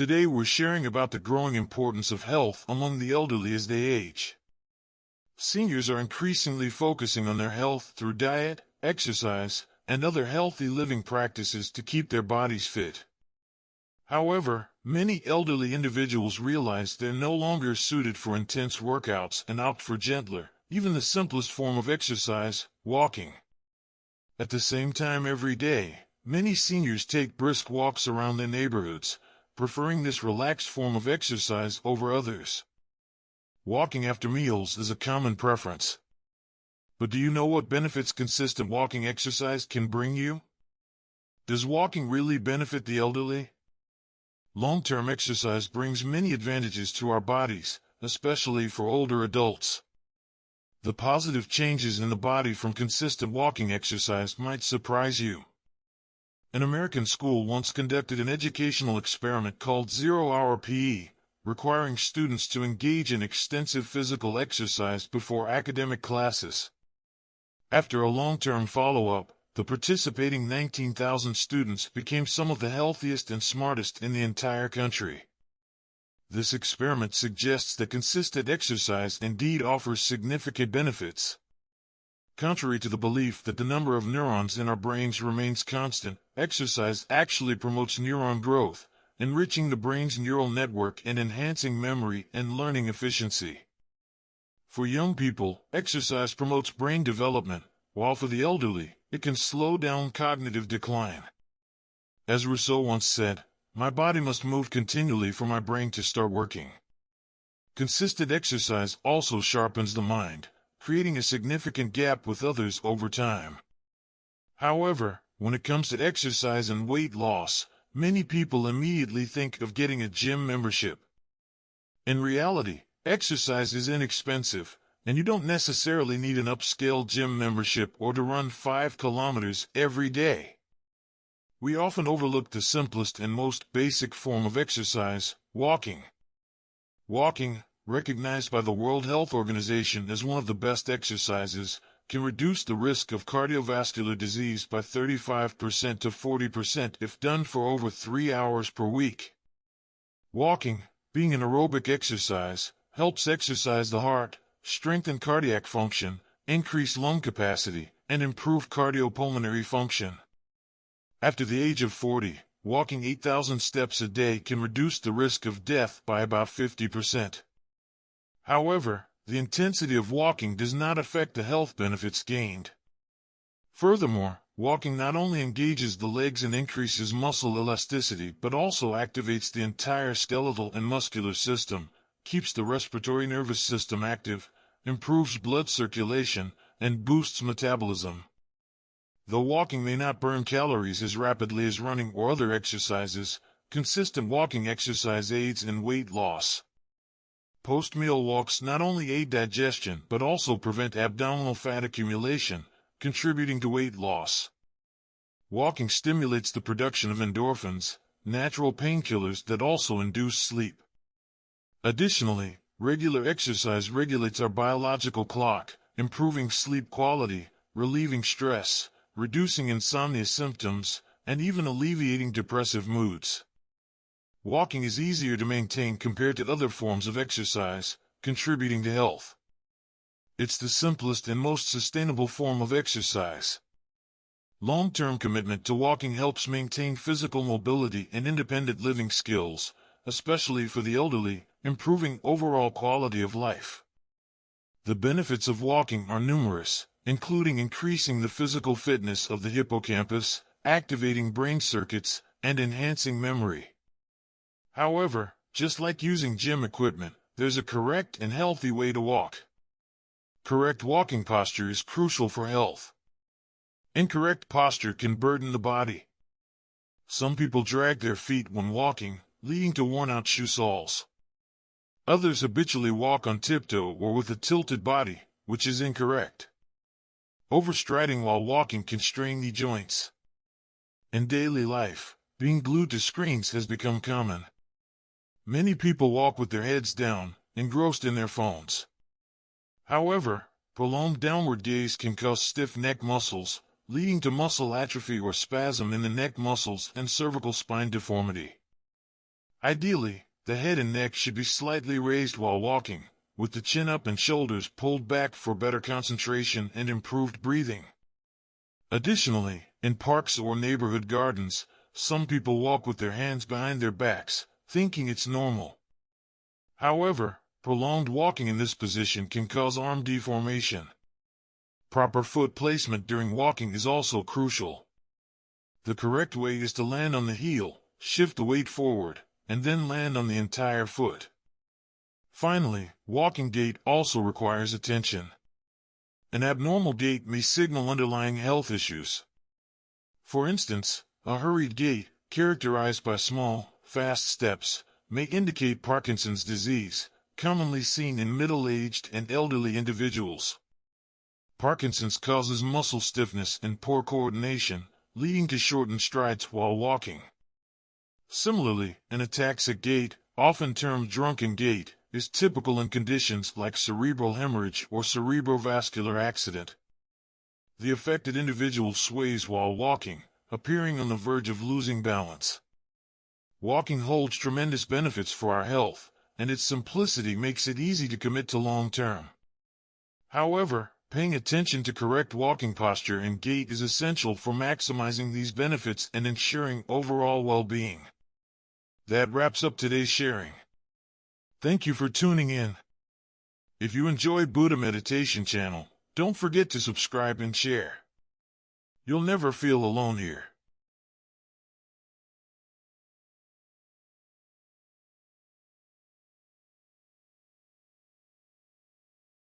Today we're sharing about the growing importance of health among the elderly as they age. Seniors are increasingly focusing on their health through diet, exercise, and other healthy living practices to keep their bodies fit. However, many elderly individuals realize they're no longer suited for intense workouts and opt for gentler, even the simplest form of exercise, walking. At the same time every day, many seniors take brisk walks around their neighborhoods, preferring this relaxed form of exercise over others. Walking after meals is a common preference. But do you know what benefits consistent walking exercise can bring you? Does walking really benefit the elderly? Long-term exercise brings many advantages to our bodies, especially for older adults. The positive changes in the body from consistent walking exercise might surprise you. An American school once conducted an educational experiment called Zero-Hour PE, requiring students to engage in extensive physical exercise before academic classes. After a long-term follow-up, the participating 19,000 students became some of the healthiest and smartest in the entire country. This experiment suggests that consistent exercise indeed offers significant benefits. Contrary to the belief that the number of neurons in our brains remains constant, exercise actually promotes neuron growth, enriching the brain's neural network and enhancing memory and learning efficiency. For young people, exercise promotes brain development, while for the elderly, it can slow down cognitive decline. As Rousseau once said, "My body must move continually for my brain to start working." Consistent exercise also sharpens the mind, creating a significant gap with others over time. However, when it comes to exercise and weight loss, many people immediately think of getting a gym membership. In reality, exercise is inexpensive, and you don't necessarily need an upscale gym membership or to run 5 kilometers every day. We often overlook the simplest and most basic form of exercise, walking. Walking, recognized by the World Health Organization as one of the best exercises, can reduce the risk of cardiovascular disease by 35% to 40% if done for over 3 hours per week. Walking, being an aerobic exercise, helps exercise the heart, strengthen cardiac function, increase lung capacity, and improve cardiopulmonary function. After the age of 40, walking 8,000 steps a day can reduce the risk of death by about 50%. However, the intensity of walking does not affect the health benefits gained. Furthermore, walking not only engages the legs and increases muscle elasticity but also activates the entire skeletal and muscular system, keeps the respiratory nervous system active, improves blood circulation, and boosts metabolism. Though walking may not burn calories as rapidly as running or other exercises, consistent walking exercise aids in weight loss. Post-meal walks not only aid digestion but also prevent abdominal fat accumulation, contributing to weight loss. Walking stimulates the production of endorphins, natural painkillers that also induce sleep. Additionally, regular exercise regulates our biological clock, improving sleep quality, relieving stress, reducing insomnia symptoms, and even alleviating depressive moods. Walking is easier to maintain compared to other forms of exercise, contributing to health. It's the simplest and most sustainable form of exercise. Long-term commitment to walking helps maintain physical mobility and independent living skills, especially for the elderly, improving overall quality of life. The benefits of walking are numerous, including increasing the physical fitness of the hippocampus, activating brain circuits, and enhancing memory. However, just like using gym equipment, there's a correct and healthy way to walk. Correct walking posture is crucial for health. Incorrect posture can burden the body. Some people drag their feet when walking, leading to worn-out shoe soles. Others habitually walk on tiptoe or with a tilted body, which is incorrect. Overstriding while walking can strain the joints. In daily life, being glued to screens has become common. Many people walk with their heads down, engrossed in their phones. However, prolonged downward gaze can cause stiff neck muscles, leading to muscle atrophy or spasm in the neck muscles and cervical spine deformity. Ideally, the head and neck should be slightly raised while walking, with the chin up and shoulders pulled back for better concentration and improved breathing. Additionally, in parks or neighborhood gardens, some people walk with their hands behind their backs, thinking it's normal. However, prolonged walking in this position can cause arm deformation. Proper foot placement during walking is also crucial. The correct way is to land on the heel, shift the weight forward, and then land on the entire foot. Finally, walking gait also requires attention. An abnormal gait may signal underlying health issues. For instance, a hurried gait, characterized by small, fast steps, may indicate Parkinson's disease, commonly seen in middle-aged and elderly individuals. Parkinson's causes muscle stiffness and poor coordination, leading to shortened strides while walking. Similarly, an ataxic gait, often termed drunken gait, is typical in conditions like cerebral hemorrhage or cerebrovascular accident. The affected individual sways while walking, appearing on the verge of losing balance. Walking holds tremendous benefits for our health, and its simplicity makes it easy to commit to long-term. However, paying attention to correct walking posture and gait is essential for maximizing these benefits and ensuring overall well-being. That wraps up today's sharing. Thank you for tuning in. If you enjoyed Buddha Meditation Channel, don't forget to subscribe and share. You'll never feel alone here.